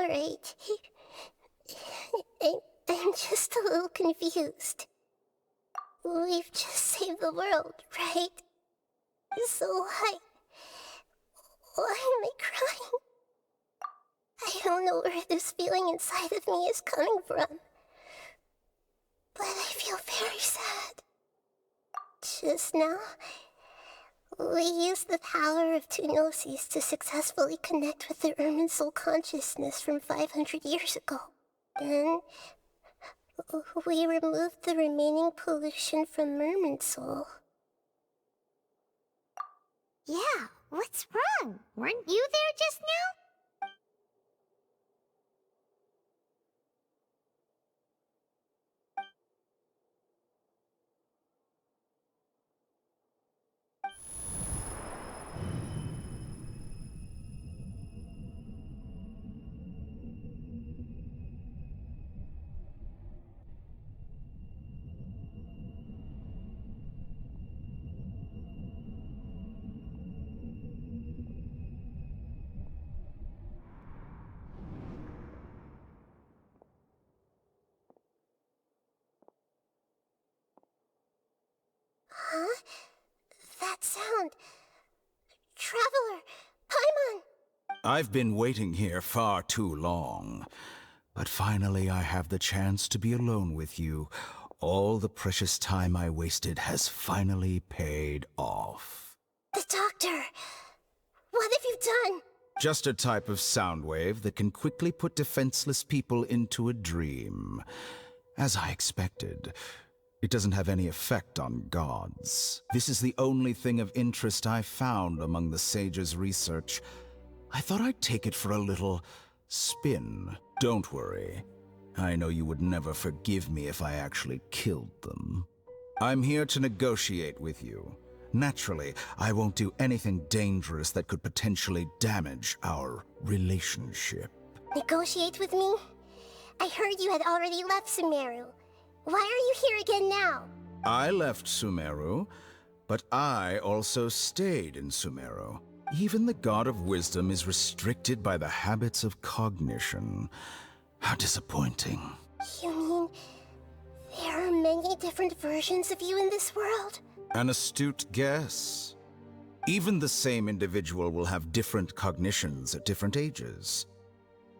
alright. I'm just a little confused. We've just saved the world, right? So why am I crying? I don't know where this feeling inside of me is coming from, but I feel very sad. Just now, we used the power of two gnosis to successfully connect with the Ermin soul consciousness from 500 years ago. Then, we removed the remaining pollution from Merman soul. Yeah, what's wrong? Weren't you there just now? Huh? That sound. Traveler! Paimon! I've been waiting here far too long. But finally I have the chance to be alone with you. All the precious time I wasted has finally paid off. The doctor! What have you done? Just a type of sound wave that can quickly put defenseless people into a dream. As I expected, it doesn't have any effect on gods. This is the only thing of interest I found among the sage's research. I thought I'd take it for a little spin. Don't worry. I know you would never forgive me if I actually killed them. I'm here to negotiate with you. Naturally, I won't do anything dangerous that could potentially damage our relationship. Negotiate with me? I heard you had already left Sumeru. Why are you here again now? I left Sumeru, but I also stayed in Sumeru. Even the God of Wisdom is restricted by the habits of cognition. How disappointing. You mean there are many different versions of you in this world? An astute guess. Even the same individual will have different cognitions at different ages.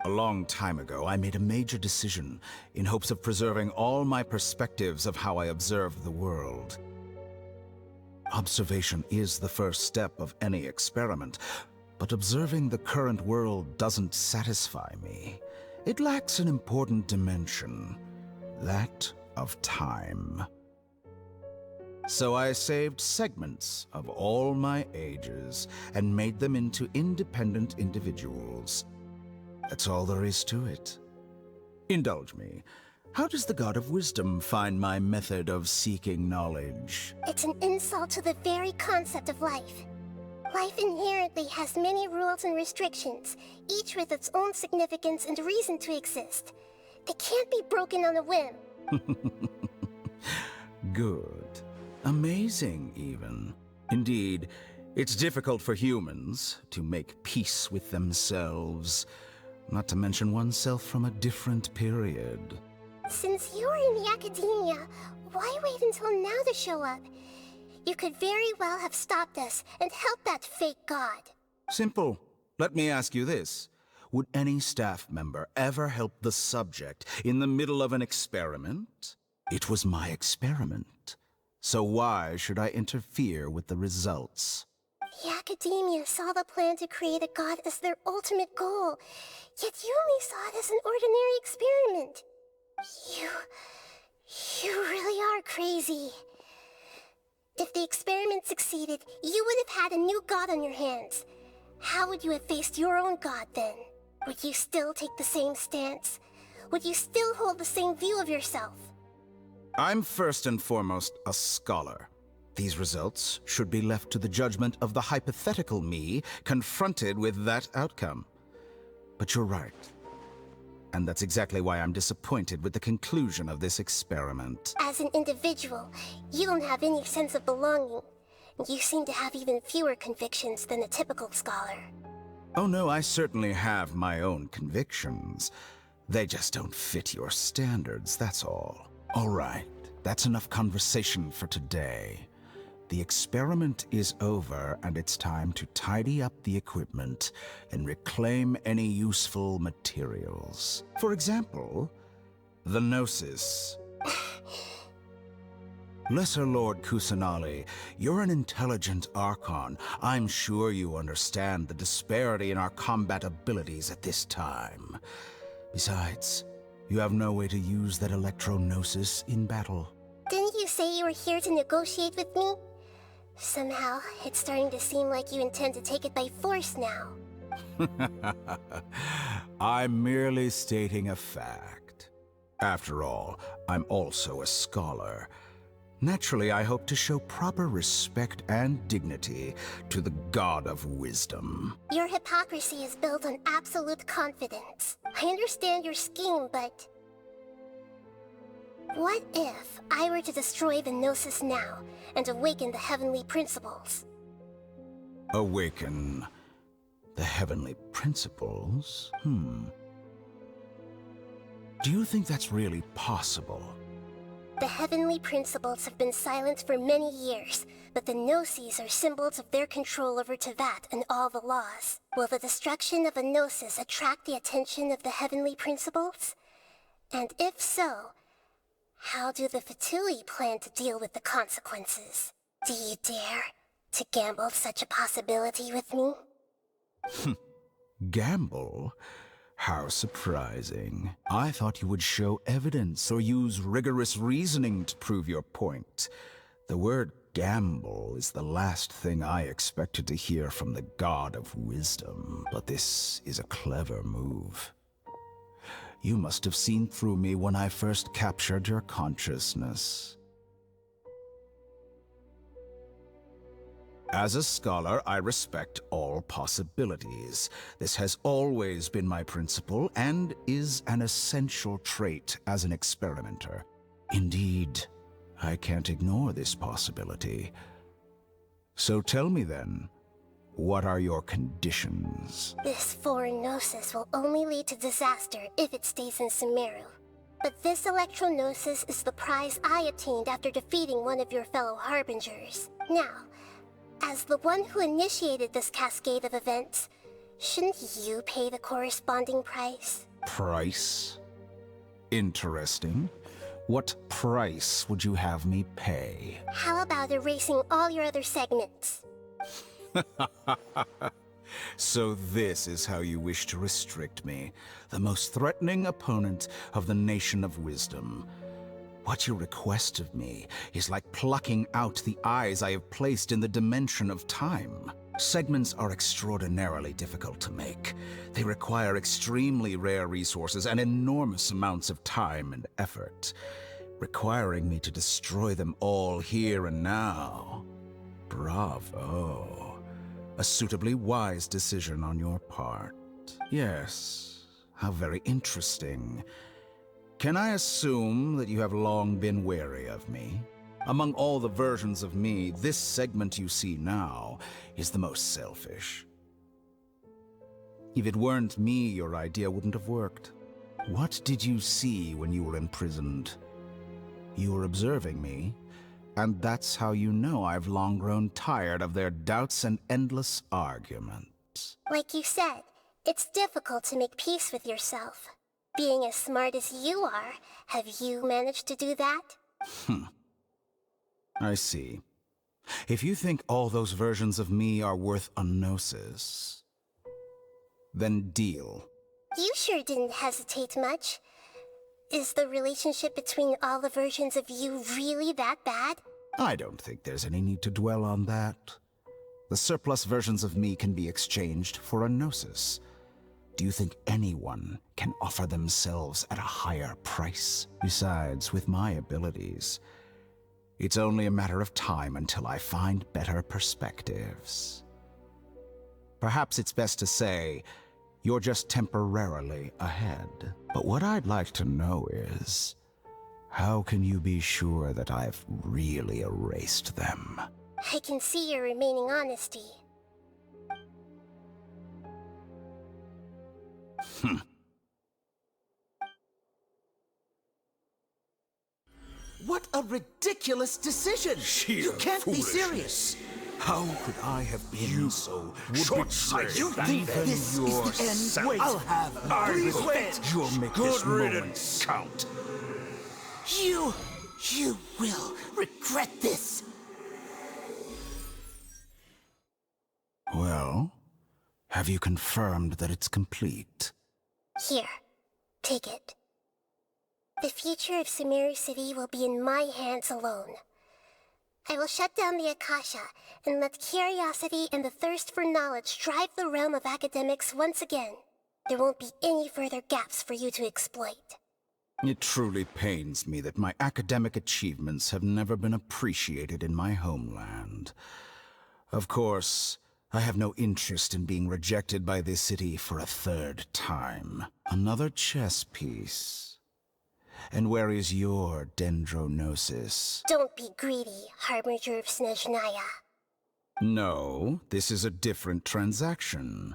A long time ago, I made a major decision in hopes of preserving all my perspectives of how I observed the world. Observation is the first step of any experiment, but observing the current world doesn't satisfy me. It lacks an important dimension, that of time. So I saved segments of all my ages and made them into independent individuals. That's all there is to it. Indulge me. How does the God of Wisdom find my method of seeking knowledge? It's an insult to the very concept of life. Life inherently has many rules and restrictions, each with its own significance and reason to exist. They can't be broken on a whim. Good. Amazing, even. Indeed, it's difficult for humans to make peace with themselves, not to mention oneself from a different period. Since you are in the academia, why wait until now to show up? You could very well have stopped us and helped that fake god. Simple. Let me ask you this. Would any staff member ever help the subject in the middle of an experiment? It was my experiment. So why should I interfere with the results? The academia saw the plan to create a god as their ultimate goal, yet you only saw it as an ordinary experiment. You really are crazy. If the experiment succeeded, you would have had a new god on your hands. How would you have faced your own god then? Would you still take the same stance? Would you still hold the same view of yourself? I'm first and foremost a scholar. These results should be left to the judgment of the hypothetical me confronted with that outcome. But you're right. And that's exactly why I'm disappointed with the conclusion of this experiment. As an individual, you don't have any sense of belonging. You seem to have even fewer convictions than a typical scholar. Oh no, I certainly have my own convictions. They just don't fit your standards, that's all. All right, that's enough conversation for today. The experiment is over, and it's time to tidy up the equipment and reclaim any useful materials. For example, the Gnosis. Lesser Lord Kusanali, you're an intelligent Archon. I'm sure you understand the disparity in our combat abilities at this time. Besides, you have no way to use that Electro-Gnosis in battle. Didn't you say you were here to negotiate with me? Somehow, it's starting to seem like you intend to take it by force now. I'm merely stating a fact. After all, I'm also a scholar. Naturally, I hope to show proper respect and dignity to the God of Wisdom. Your hypocrisy is built on absolute confidence. I understand your scheme, but... what if I were to destroy the Gnosis now and awaken the heavenly principles? Awaken the heavenly principles? Do you think that's really possible? The heavenly principles have been silent for many years, but the Gnosis are symbols of their control over Tevat and all the laws. Will the destruction of a Gnosis attract the attention of the heavenly principles? And if so, how do the Fatui plan to deal with the consequences? Do you dare to gamble such a possibility with me? Gamble? How surprising. I thought you would show evidence or use rigorous reasoning to prove your point. The word gamble is the last thing I expected to hear from the God of Wisdom. But this is a clever move. You must have seen through me when I first captured your consciousness. As a scholar, I respect all possibilities. This has always been my principle and is an essential trait as an experimenter. Indeed, I can't ignore this possibility. So tell me then, what are your conditions? This foreign Gnosis will only lead to disaster if it stays in Sumeru. But this Electro-Gnosis is the prize I obtained after defeating one of your fellow Harbingers. Now, as the one who initiated this cascade of events, shouldn't you pay the corresponding price? Price? Interesting. What price would you have me pay? How about erasing all your other segments? So this is how you wish to restrict me, the most threatening opponent of the Nation of Wisdom. What you request of me is like plucking out the eyes I have placed in the dimension of time. Segments are extraordinarily difficult to make. They require extremely rare resources and enormous amounts of time and effort, requiring me to destroy them all here and now. Bravo. A suitably wise decision on your part. Yes, how very interesting. Can I assume that you have long been wary of me? Among all the versions of me, this segment you see now is the most selfish. If it weren't me, your idea wouldn't have worked. What did you see when you were imprisoned? You were observing me, and that's how you know I've long grown tired of their doubts and endless arguments. Like you said, it's difficult to make peace with yourself. Being as smart as you are, have you managed to do that? I see. If you think all those versions of me are worth a gnosis, then deal. You sure didn't hesitate much. Is the relationship between all the versions of you really that bad? I don't think there's any need to dwell on that. The surplus versions of me can be exchanged for a gnosis. Do you think anyone can offer themselves at a higher price? Besides, with my abilities, it's only a matter of time until I find better perspectives. Perhaps it's best to say, you're just temporarily ahead. But what I'd like to know is, how can you be sure that I've really erased them? I can see your remaining honesty. What a ridiculous decision! You can't be serious! How could I have been so short-sighted? You think this is the end? Wait, I'll have my revenge! You'll make this moment count. You will regret this! Well, have you confirmed that it's complete? Here, take it. The future of Sumeru City will be in my hands alone. I will shut down the Akasha and let curiosity and the thirst for knowledge drive the realm of academics once again. There won't be any further gaps for you to exploit. It truly pains me that my academic achievements have never been appreciated in my homeland. Of course, I have no interest in being rejected by this city for a third time. Another chess piece. And where is your dendronosis? Don't be greedy, Harbinger of Snezhnaya. No, this is a different transaction.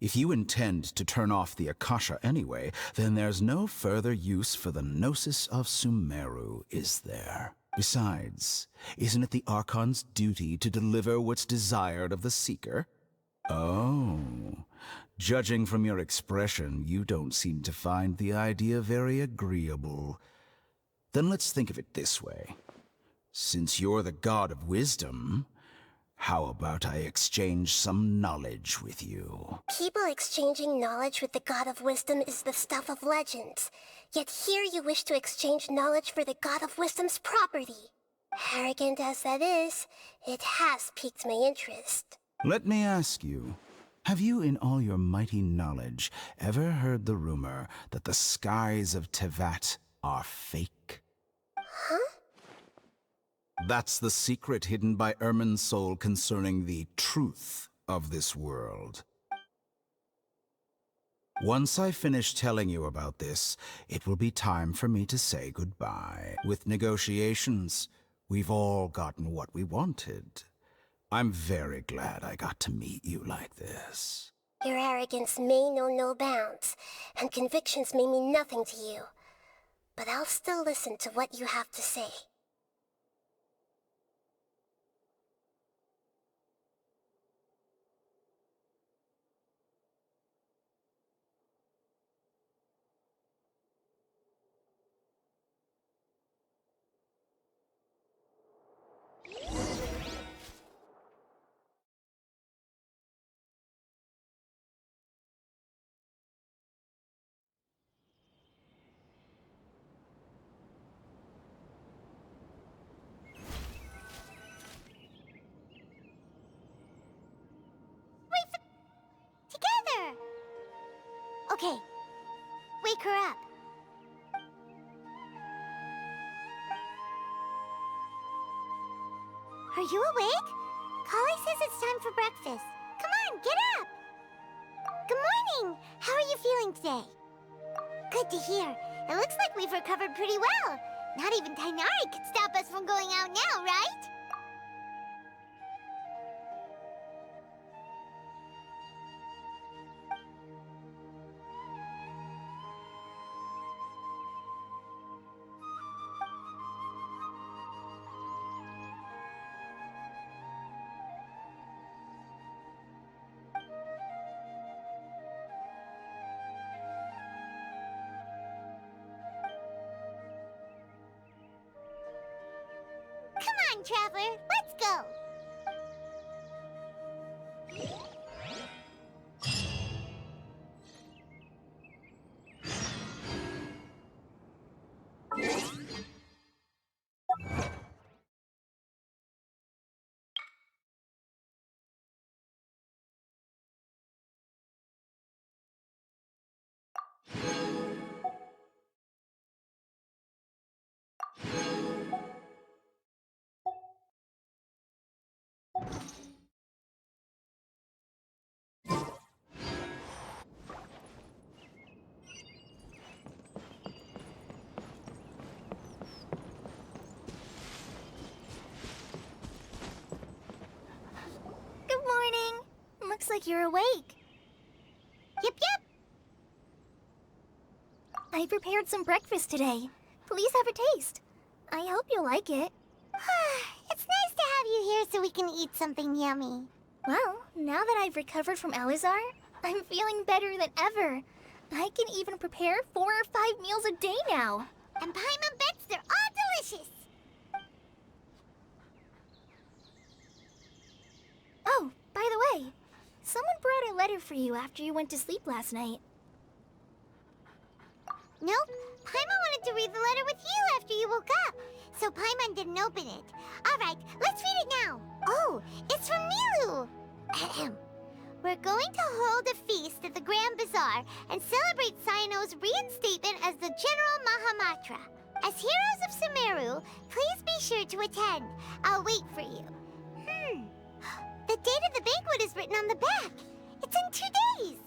If you intend to turn off the Akasha anyway, then there's no further use for the Gnosis of Sumeru, is there? Besides, isn't it the Archon's duty to deliver what's desired of the Seeker? Oh, judging from your expression, you don't seem to find the idea very agreeable. Then let's think of it this way. Since you're the god of wisdom, how about I exchange some knowledge with you? People exchanging knowledge with the God of Wisdom is the stuff of legends. Yet here you wish to exchange knowledge for the God of Wisdom's property. Arrogant as that is, it has piqued my interest. Let me ask you, have you in all your mighty knowledge ever heard the rumor that the skies of Tevat are fake? Huh? That's the secret hidden by Ermin's soul concerning the truth of this world. Once I finish telling you about this, it will be time for me to say goodbye. With negotiations, we've all gotten what we wanted. I'm very glad I got to meet you like this. Your arrogance may know no bounds, and convictions may mean nothing to you. But I'll still listen to what you have to say. Together! Okay, wake her up. Are you awake? Kali says it's time for breakfast. Come on, get up! Good morning! How are you feeling today? Good to hear. It looks like we've recovered pretty well. Not even Tainari could stop us from going out now, right? Come on, Traveler, let's go! Good morning. Looks like you're awake. Yep, yep. I prepared some breakfast today. Please have a taste. I hope you'll like it. It's nice to have you here so we can eat something yummy. Well, now that I've recovered from Alizar, I'm feeling better than ever. I can even prepare 4 or 5 meals a day now. And Paimon bets they're all delicious. Oh, by the way, someone brought a letter for you after you went to sleep last night. Nope. Paimon wanted to read the letter with you after you woke up, so Paimon didn't open it. All right, let's read it now. Oh, it's from Milu. Ahem. We're going to hold a feast at the Grand Bazaar and celebrate Cyno's reinstatement as the General Mahamatra. As heroes of Sumeru, please be sure to attend. I'll wait for you. The date of the banquet is written on the back. It's in 2 days.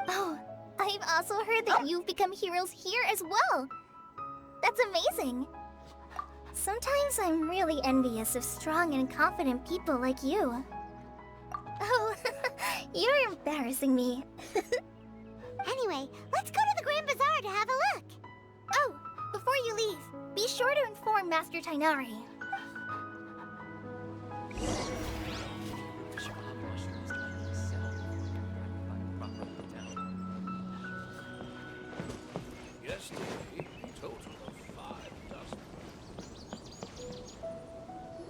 Oh, I've also heard that you've become heroes here as well. That's amazing. Sometimes I'm really envious of strong and confident people like you. Oh, you're embarrassing me. Anyway, let's go to the Grand Bazaar to have a look. Oh, before you leave, be sure to inform Master Tainari. Yesterday, a total of 5 dozen.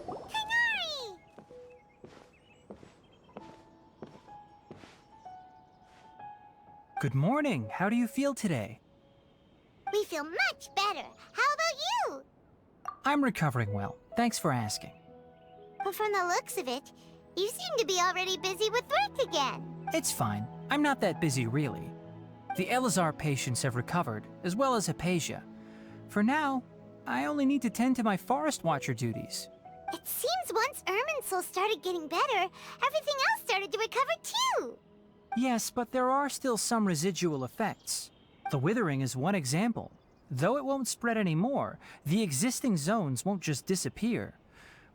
Tainari! Good morning. How do you feel today? We feel much better. How about you? I'm recovering well. Thanks for asking. But from the looks of it, you seem to be already busy with work again. It's fine. I'm not that busy, really. The Elazar patients have recovered, as well as Hypatia. For now, I only need to tend to my Forest Watcher duties. It seems once Irminsul started getting better, everything else started to recover too. Yes, but there are still some residual effects. The withering is one example. Though it won't spread anymore, the existing zones won't just disappear.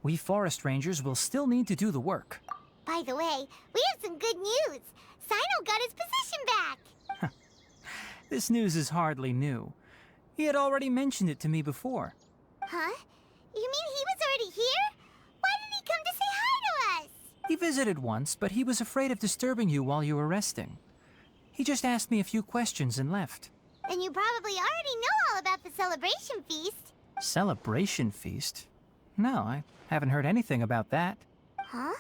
We forest rangers will still need to do the work. By the way, we have some good news. Cyno got his position back. This news is hardly new. He had already mentioned it to me before. Huh? You mean he was already here? Why did he come to say hi to us? He visited once, but he was afraid of disturbing you while you were resting. He just asked me a few questions and left. Then you probably already know all about the celebration feast. Celebration feast? No, I haven't heard anything about that. Huh?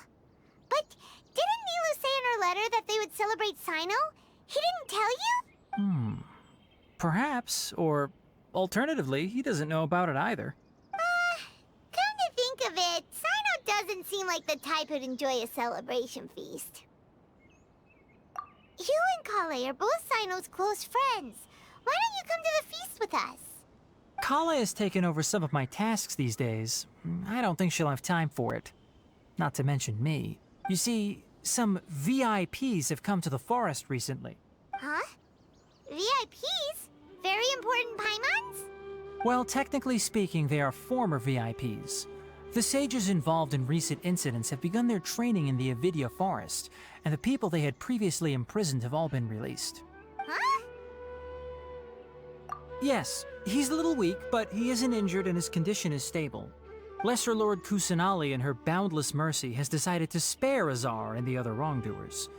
But didn't Milu say in her letter that they would celebrate Cyno? He didn't tell you? Perhaps, or alternatively, he doesn't know about it either. Come to think of it, Cyno doesn't seem like the type who'd enjoy a celebration feast. You and Kale are both Cyno's close friends. Why don't you come to the feast with us? Kala has taken over some of my tasks these days. I don't think she'll have time for it. Not to mention me. You see, some VIPs have come to the forest recently. Huh? VIPs? Very important Paimons? Well, technically speaking, they are former VIPs. The sages involved in recent incidents have begun their training in the Avidya forest, and the people they had previously imprisoned have all been released. Huh? Yes, he's a little weak, but he isn't injured and his condition is stable. Lesser Lord Kusanali in her boundless mercy has decided to spare Azar and the other wrongdoers.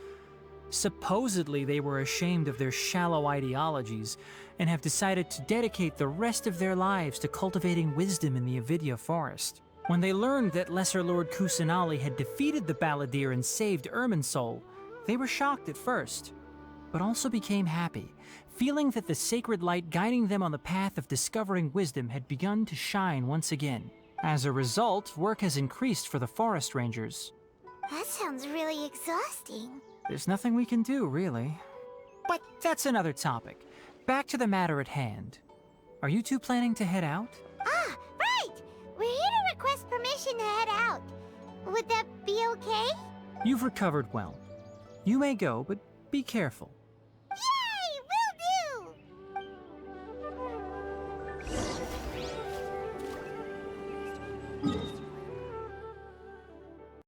Supposedly they were ashamed of their shallow ideologies and have decided to dedicate the rest of their lives to cultivating wisdom in the Avidya forest. When they learned that Lesser Lord Kusanali had defeated the Balladeer and saved Irminsul, they were shocked at first, but also became happy, feeling that the sacred light guiding them on the path of discovering wisdom had begun to shine once again. As a result, work has increased for the forest rangers. That sounds really exhausting. There's nothing we can do, really. But that's another topic. Back to the matter at hand. Are you two planning to head out? Ah, right! We're here to request permission to head out. Would that be okay? You've recovered well. You may go, but be careful.